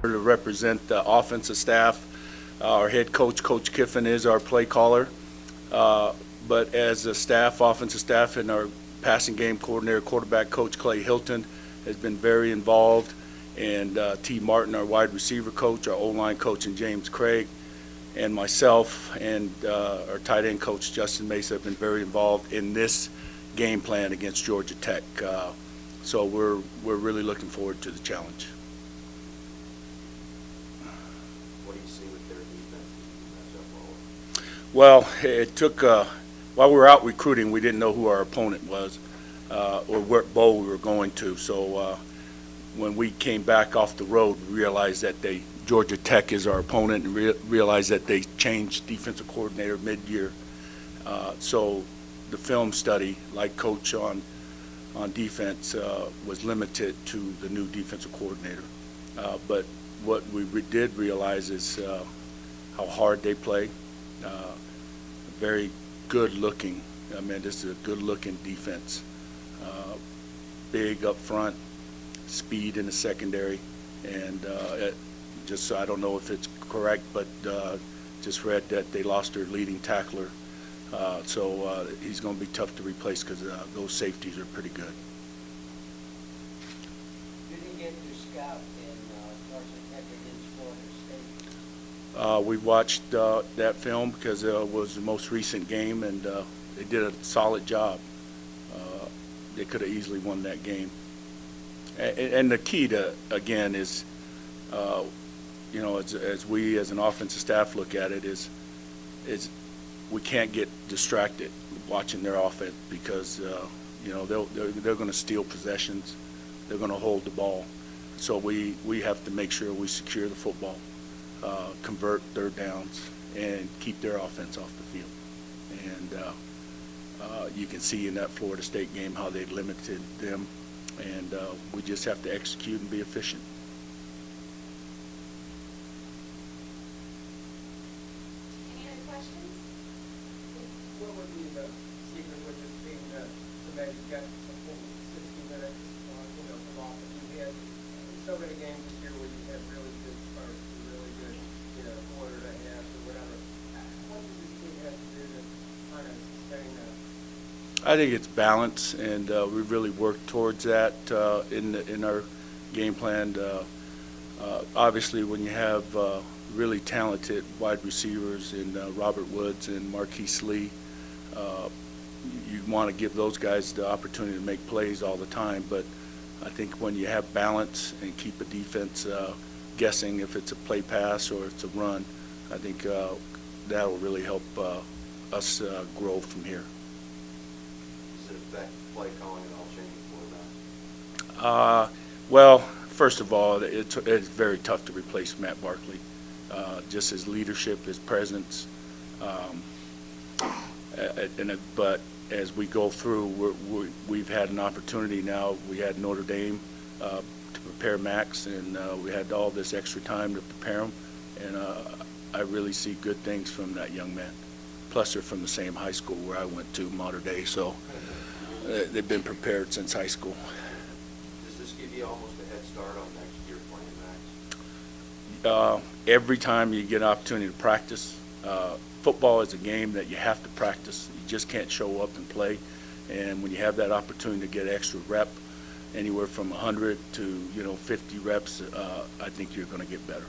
To represent the offensive staff. Our head coach, Coach Kiffin, is our play caller. But as a staff, offensive staff, and our passing game coordinator, quarterback coach Clay Hilton has been very involved, and T. Martin, our wide receiver coach, our O-line coach, and James Craig, and myself, and our tight end coach Justin Mesa have been very involved in this game plan against Georgia Tech. So we're really looking forward to the challenge. What do you see with their defense? Well, it took, while we were out recruiting, we didn't know who our opponent was or what bowl we were going to. So when we came back off the road, we realized that Georgia Tech is our opponent, and realized that they changed defensive coordinator mid-year. So the film study, like coach on defense, was limited to the new defensive coordinator. But what we did realize is how hard they play. Very good-looking. I mean, this is a good-looking defense. Big up front, speed in the secondary, and just I don't know if it's correct, but just read that they lost their leading tackler. So he's going to be tough to replace because those safeties are pretty good. Did he get your scout in Georgia Tech against Florida State? We watched that film because it was the most recent game, and they did a solid job. They could have easily won that game. And the key to, again, is, you know, as we as an offensive staff look at it, is we can't get distracted watching their offense because, you know, they're going to steal possessions. They're going to hold the ball. So we have to make sure we secure the football, convert third downs, and keep their offense off the field. And you can see in that Florida State game how they limited them, and we just have to execute and be efficient. Any other questions? What would be the secret with this being to maybe get a full 60 minutes, you know, from offense? You had so many games this year where you had really good starts and really good, you know, quarter and a half or whatever. What does this team have to do to kind of sustain that? I think it's balance, and we really worked towards that in our game plan. Obviously, when you have really talented wide receivers in Robert Woods and Marquise Lee, you want to give those guys the opportunity to make plays all the time. But I think when you have balance and keep a defense guessing if it's a play pass or it's a run, I think that will really help us grow from here. Does it affect play calling at all, changing quarterback? Well, first of all, it's very tough to replace Matt Barkley. Just his leadership, his presence. But as we go through, we've had an opportunity now. We had Notre Dame to prepare Max, and we had all this extra time to prepare him. And I really see good things from that young man. Plus, they're from the same high school where I went to, Mater Dei, so they've been prepared since high school. Does this give you almost a head start on next year playing Max? Every time you get an opportunity to practice, football is a game that you have to practice. You just can't show up and play. And when you have that opportunity to get extra rep, anywhere from 100 to 50 reps, I think you're going to get better.